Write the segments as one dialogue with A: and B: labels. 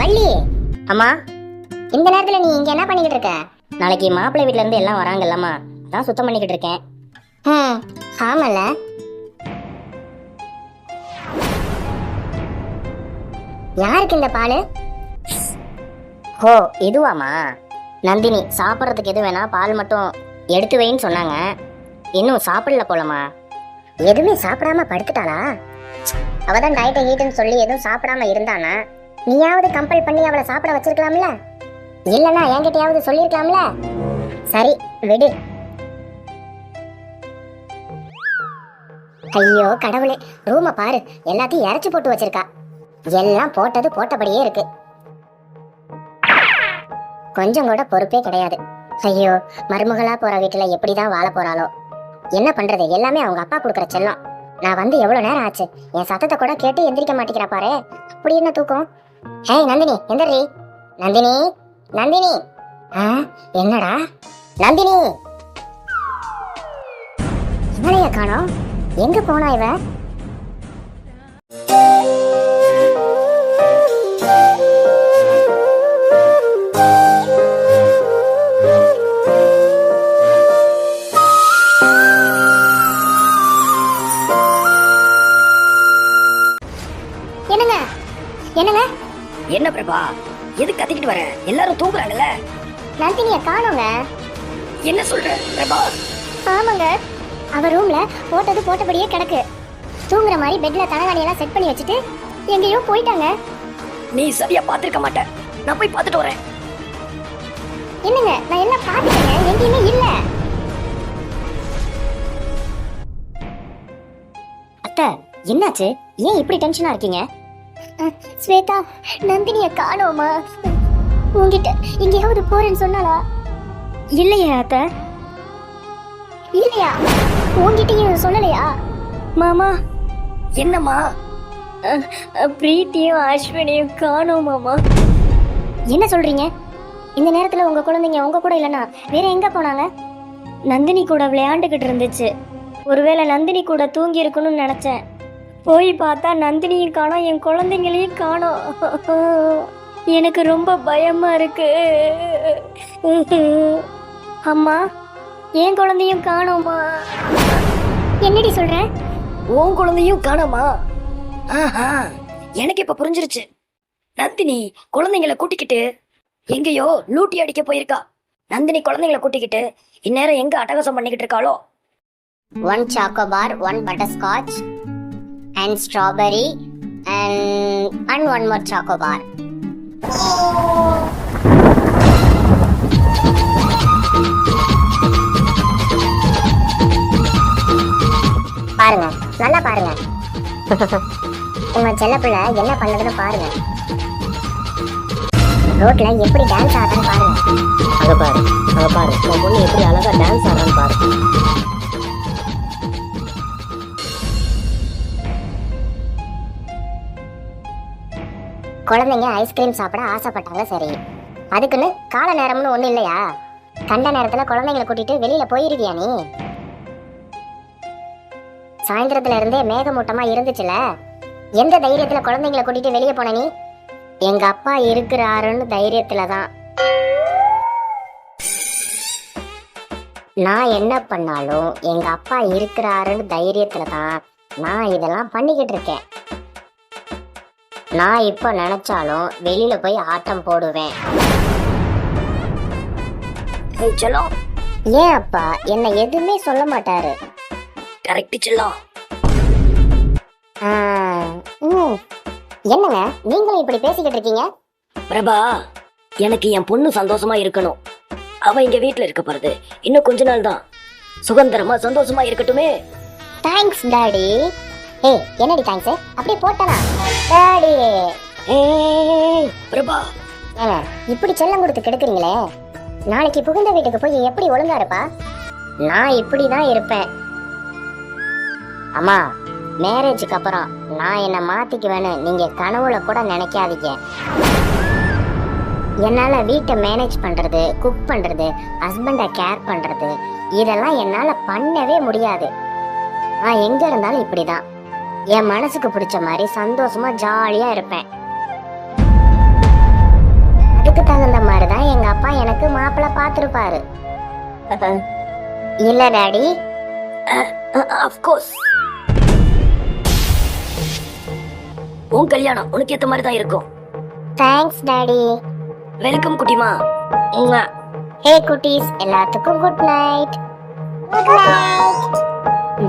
A: வள்ளி. அம்மா, இந்த நேரத்துல நீ இங்க என்ன பண்ணிக்கிட்டு இருக்க? நாளைக்கு மாப்பிள்ளை வீட்ல இருந்து எல்லாம் வராங்கல்லம்மா, அதான் சுத்தம் பண்ணிக்கிட்டு இருக்கேன். ஆமல்ல. யாருக்கு இந்த பால்? ஓ, இதுவாமா? நந்தினி சாப்பிட்றதுக்கு எது வேணா பால் மட்டும் எடுத்து வைன்னு சொன்னாங்க. இன்னும் சாப்பிடல போலமா. எதுவுமே சாப்பிடாம படுத்துட்டாளா? அவதான் டயட்டை ஹீட்டுன்னு சொல்லி எதுவும் சாப்பிடாம இருந்தானா? நீயாவது கம்பல் பண்ணி அவளை சாப்பிட வச்சிருக்கலாம்ல? இல்லைன்னா என்கிட்டயாவது சொல்லிருக்கலாம்ல? சரி விடு. ஐயோ கடவுளே, ரூமை பாரு, எல்லாத்தையும் இறச்சி போட்டு வச்சிருக்கா. எல்லாம் போட்டது போட்டபடியே இருக்கு. கொஞ்சம் கூட பொறுப்பே கிடையாது. ஐயோ, மருமகளா போற வீட்டுல எப்படிதான் வாழ போறாளோ? என்ன பண்றது, எல்லாமே அவங்க அப்பா கொடுக்குற செல்லம். நான் வந்து எவ்வளவு நேரம் ஆச்சு, என் சத்தத்தை கூட கேட்டு எந்திரிக்க மாட்டேங்கிறா பாரு. அப்படி என்ன தூக்கம்? ஏய் நந்தினி, எந்திரி. நந்தினி, நந்தினி. என்னடா நந்தினி? இவளைய காணோம், எங்க போனா இவ? என்னங்க என்னங்க?
B: என்ன பிரபா, எது கத்திக்கிட்டு வர? எல்லாரும் தூங்குறாங்கல்ல.
A: நந்தினிய காணோங்க.
B: என்ன சொல்ற பிரபா?
A: ஆமாங்க, அவ ரூம்ல போட்டது போட்டபடியே கிடக்கு. தூங்குற மாதிரி பெட்ல தலைவாணி எல்லாம் செட் பண்ணி வச்சுட்டு எங்கேயோ போயிட்டாங்க.
B: நீ சரியா பாத்துருக்க மாட்ட, நான் போய் பாத்துட்டு வரேன்.
A: என்னங்க, நான் எல்லாம் பாத்துட்டேங்க, எங்கேயுமே இல்ல. அத்தை, என்னாச்சு? ஏன் இப்படி டென்ஷனா இருக்கீங்க? ஸ்வேதா, நந்தினிய காணோமா? உங்ககிட்ட எங்கேயாவது போறேன்னு சொன்னாளா? இல்லையா அத்தை? இல்லையா? உங்ககிட்டயும் சொல்லலையா? மாமா.
B: என்னம்மா?
A: பிரீத்தியும் அஸ்வினியும் காணோம் மாமா. என்ன சொல்றீங்க? இந்த நேரத்துல உங்க குழந்தைங்க உங்க கூட இல்லைன்னா வேற எங்க போனாங்க? நந்தினி கூட விளையாண்டுகிட்டு இருந்துச்சு. ஒருவேளை நந்தினி கூட தூங்கி இருக்கணும்னு நினைச்சேன். போய் பார்த்தா நந்தினியும் காணோம், என் குழந்தைங்களையும் காணோம். எனக்கு ரொம்ப பயமா இருக்கு. அம்மா, என் குழந்தையும் காணோமா? என்னடி சொல்ற?
B: உன் குழந்தையும் காணோமா? ஆஹா, எனக்கு இப்ப புரிஞ்சிருச்சு. நந்தினி குழந்தைங்களை கூட்டிக்கிட்டு எங்கேயோ லூட்டி அடிக்க போயிருக்கா. நந்தினி குழந்தைங்களை கூட்டிக்கிட்டு இந்நேரம் எங்க அட்டகாசம் பண்ணிக்கிட்டு இருக்காளோ?
A: 1 chocobar, 1 butterscotch and strawberry and 1 more chocobar. பாருங்க, நல்லா பாருங்க. உங்க செல்ல பிள்ளை என்ன பண்ணுதுன்னு பாருங்க. ரோட்ல எப்படி டான்ஸ் ஆடுறான்னு பாருங்க.
B: அங்க பாரு, அங்க பாரு, உன் பொண்ணு எப்படி அழகா டான்ஸ் ஆடுறான்னு பாரு.
A: குழந்தைங்க ஐஸ்கிரீம் சாப்பிட ஆசைப்பட்டாங்க, சரி. அதுக்குன்னு கால நேரம்னு ஒண்ணு இல்லையா? கண்ட நேரத்துல குழந்தைங்களை கூட்டிட்டு வெளியில போயிருவியா நீ? சாயந்தரத்துல இருந்தே மேகமூட்டமா இருந்துச்சுல, எந்த தைரியத்துல குழந்தைங்களை கூட்டிட்டு வெளியே போன நீ? எங்க அப்பா இருக்கிறாருன்னு தைரியத்துலதான். நான் என்ன பண்ணாலும் எங்க அப்பா இருக்கிறாருன்னு தைரியத்துலதான் நான் இதெல்லாம் பண்ணிக்கிட்டு இருக்கேன். நான் இப்ப நினைச்சாலும் வெளியில போய் ஆட்டம் போடுவேன்.
B: செல்லம்,
A: ஏன் அப்பா என்ன எதுவுமே சொல்ல மாட்டாரு?
B: கரெக்ட் செல்லம்.
A: என்னங்க நீங்களும் இப்படி பேசிக்கிட்டு இருக்கீங்க?
B: பிரபா, எனக்கு என் பொண்ணு சந்தோஷமா இருக்கணும். அவ இங்க வீட்டுல இருக்க போறது இன்னும் கொஞ்ச நாள் தான். சுதந்திரமா சந்தோஷமா இருக்கட்டுமே.
A: Thanks daddy. ஏய், என்னடி தேங்க்ஸ்? அப்படியே போட்டனா டாடி?
B: பிரபா,
A: இப்படி செல்லம் கொடுத்து கெடுக்குறீங்களே. நாளைக்கு புகுந்த வீட்டுக்கு போய் எப்படி ஒழுங்கா இருப்பா? நான் இப்படிதான் இருப்பேன். அம்மா, மேரேஜுக்கு அப்புறம் நான் என்ன மாத்திக்குவேன்னு நீங்க கனவுல கூட நினைக்காதீங்க. என்னால வீட்டை மேனேஜ் பண்றது, குக் பண்றது, ஹஸ்பண்டை கேர் பண்றது, இதெல்லாம் என்னால பண்ணவே முடியாது. நான் எங்க இருந்தாலும் இப்படிதான் என் மனசுக்கு பிடிச்ச மாதிரி சந்தோஷமா ஜாலியா இருப்பேன். அதுக்கு தகுந்த மாதிரிதான் எங்க அப்பா எனக்கு மாப்பிள்ளை பார்த்திருப்பாரு. இல்ல டாடி.
B: அஃப்கோர்ஸ் உன் கல்யாணம் உனக்கு ஏத்த மாதிரி தான் இருக்கும்.
A: Thanks daddy.
B: வெல்கம் குட்டிமா.
A: ஹே குட்டீஸ், எல்லாத்துக்கும் good night. Good night.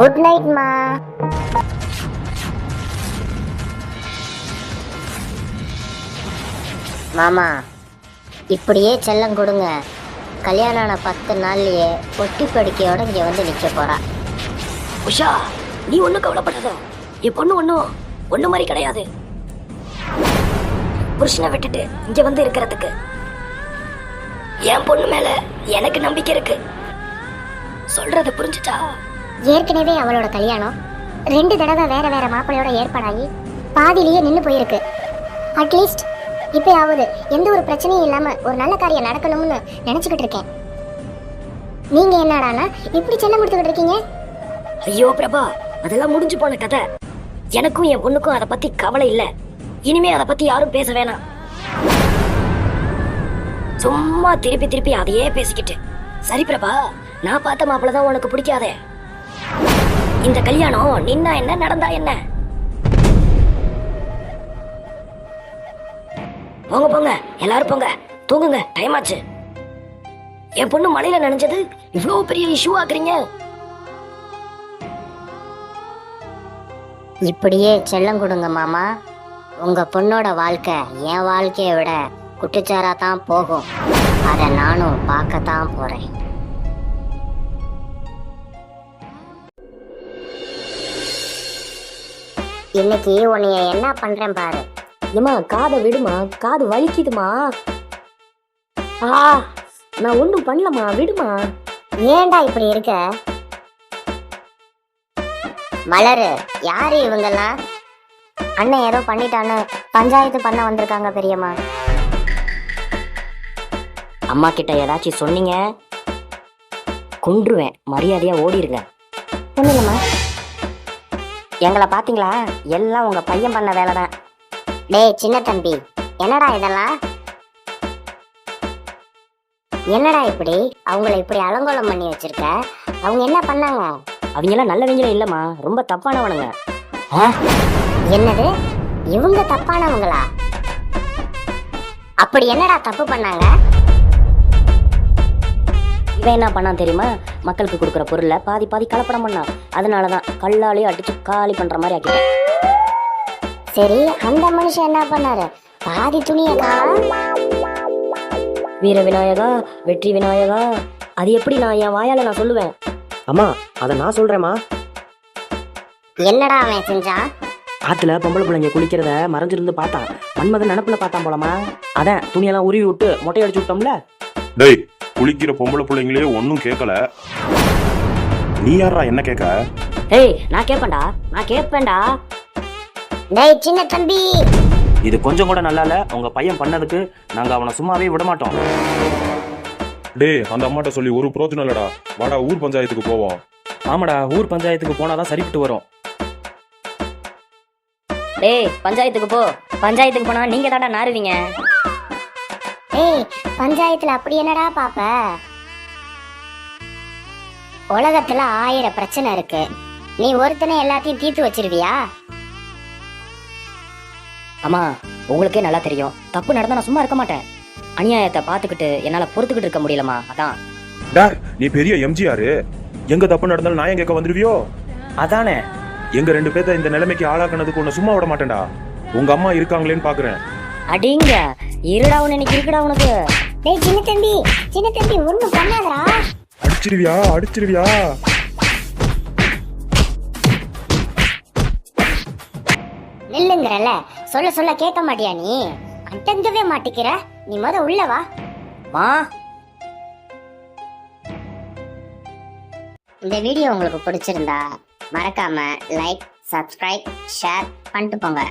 A: Good night மா. மாமா, இப்படியே செல்லம் கொடுங்க. கல்யாணம் ஆன 10 நாள்லயே பொட்டி படுக்கையோட இங்க வந்து நிக்க போறா.
B: உஷா, நீ ஒண்ணும் கவலைப்படாத. என் பொண்ணு ஒண்ணு மாதிரி கிடையாது. புருஷனை விட்டுட்டு இங்க வந்து இருக்கிறதுக்கு என் பொண்ணு மேல எனக்கு நம்பிக்கை இருக்கு. சொல்றத புரிஞ்சுட்டா?
A: ஏற்கனவே அவளோட கல்யாணம் 2 தடவை வேற வேற மாப்பிள்ளையோட ஏற்பாடாகி பாதியிலேயே நின்னு போயிருக்கு. அட்லீஸ்ட் இப்பயாவது எந்த ஒரு பிரச்சனையும் இல்லாம ஒரு நல்ல காரியம் நடக்கணும்னு நினைச்சுக்கிட்டு இருக்கேன். நீங்க என்னடானா இப்படி செல்லம் கொடுத்துக்கிட்டு இருக்கீங்க?
B: ஐயோ பிரபா, அதெல்லாம் முடிஞ்சு போன கதை. எனக்கும் என் பொண்ணுக்கும் அதை பத்தி கவலை இல்ல. இனிமே அதை பத்தி யாரும் பேச வேணாம். சும்மா திருப்பி அதையே பேசிக்கிட்டு. சரி பிரபா, நான் பார்த்த மாப்பிள்ள தான் உனக்கு பிடிக்காதே. இந்த கல்யாணம் நின்னா என்ன நடந்தா என்ன? போங்க போங்க, எல்லாரும் போங்க, தூங்குங்க, டைம் ஆச்சு. என் பொண்ணு மழையில நனைஞ்சது இவ்வளவு பெரிய இஷ்யூ ஆக்குறீங்க.
A: இப்படியே செல்லம் கொடுங்க மாமா. உங்க பொண்ணோட வாழ்க்கை என் வாழ்க்கையை விட குட்டிச்சாரா தான் போகும். அதை நானும் பார்க்கத்தான் போறேன். இன்னைக்கு உன்னைய என்ன பண்றேன் பாரு.
B: ஏமா, காதை விடுமா, காது வலிக்குதுமா. நான் ஒண்ணும் பண்ணலமா, விடுமா.
A: ஏன்டா இப்படி இருக்க? மலரு, யாரு இவங்கெல்லாம்? அண்ணன் ஏதோ பண்ணிட்டான்னு பஞ்சாயத்து பண்ண வந்திருக்காங்க பெரியம்மா.
B: அம்மா கிட்ட ஏதாச்சும் சொன்னீங்க கொன்றுவேன். மரியாதையா ஓடிருங்க.
A: ஒண்ணுங்கம்மா. எங்களை பாத்தீங்களா? எல்லாம் உங்க பையன் பண்ண வேலைதான். டேய் சின்ன தம்பி, என்னடா இதெல்லாம்? என்னடா இப்படி அவங்கள இப்படி அலங்கோலம் பண்ணி வச்சிருக்க? அவங்க என்ன பண்ணாங்க?
B: அவங்க எல்லாம் நல்லவங்களே இல்லம்மா, ரொம்ப தப்பானவனுங்க.
A: என்னது, இவங்க தப்பானவங்களா? அப்படி என்னடா தப்பு பண்ணாங்க?
B: இவன் என்ன பண்ணான் தெரியுமா? மக்களுக்கு கொடுக்குற பொருளை பாதி பாதி கலப்படம் பண்ணான். அதனாலதான் கல்லாலே அடிச்சு காலி பண்ற மாதிரி ஆக்கிட்டேன்.
A: சரி, அந்த மனுஷன் என்ன பண்ணாரு? பாதி துணியை
B: வீர விநாயகா, வெற்றி விநாயகா, அது எப்படி நான் என் வாயால நான் சொல்லுவேன்?
C: அம்மா, அதை நான் சொல்றேம்மா.
A: என்னடா அவன் செஞ்சான்?
C: ஆத்துல பொம்பளை பிள்ளைங்க குளிக்கிறத மறைஞ்சிருந்து பார்த்தான். மன்மதன் நினப்புல பார்த்தான் போலமா. அதான் துணியெல்லாம் உருவி விட்டு மொட்டை அடிச்சு விட்டோம்ல.
D: டேய், குளிக்கிற பொம்பளை பிள்ளைங்களே ஒன்னும் கேட்கல, நீ யாரா என்ன கேட்க?
B: ஏய், நான் கேட்பேன்டா, நான் கேட்பேன்டா.
A: டேய் சின்ன தம்பி,
C: இது கொஞ்சம் கூட நல்லா இல்ல. உங்க பையன் பண்ணதுக்கு நாங்க அவனை சும்மாவே விட மாட்டோம்.
D: டேய், அந்த அம்மாட்ட சொல்லி ஒரு பிரோஜனம் இல்லடா. வாடா ஊர் பஞ்சாயத்துக்கு போவோம்.
C: ஆமாடா, ஊர் பஞ்சாயத்துக்கு போனாதான் சரிப்பட்டு வரும்.
B: டேய், பஞ்சாயத்துக்கு போ. பஞ்சாயத்துக்கு போனா நீங்க தாண்டா நாருவீங்க.
A: ஏய், பஞ்சாயத்துல அப்படி என்னடா பாப்ப? உலகத்துல 1000 பிரச்சனை இருக்கு. நீ ஒருத்தனை எல்லாத்தையும் தீர்த்து வச்சிருவியா?
B: அம்மா, உங்களுக்கே நல்லா தெரியும், தப்பு நடந்தா நான் சும்மா இருக்க மாட்டேன். அநியாயத்தை பார்த்துக்கிட்டு என்னால பொறுத்துக்கிட்டு இருக்க முடியலமா. அதான்.
D: டா, நீ பெரிய எம்ஜிஆர், எங்க தப்பு நடந்தாலும் நான் கேட்க வந்துருவியோ?
C: அதானே,
D: எங்க 2 பேர்த்த இந்த நிலைமைக்கு ஆளாக்குனதுக்கு உன்னை சும்மா விட மாட்டேன்டா. உங்க அம்மா இருக்காங்களேன்னு பாக்குறேன்.
B: அடிங்க, இருடா உன, இன்னைக்கு இருக்குடா உனக்கு.
A: டேய் சின்ன தம்பி ஒண்ணும் பண்ணாதடா.
D: அடிச்சிருவியா?
A: நில்லுங்கறல, சொல்ல கேட்க மாட்டியா நீ? அடங்கவே மாட்டிக்கிற. நீ உள்ள வா.
B: மா,
A: இந்த வீடியோ உங்களுக்கு பிடிச்சிருந்தா மறக்காம லைக், சப்ஸ்கிரைப், ஷேர் பண்ணிட்டு போங்க.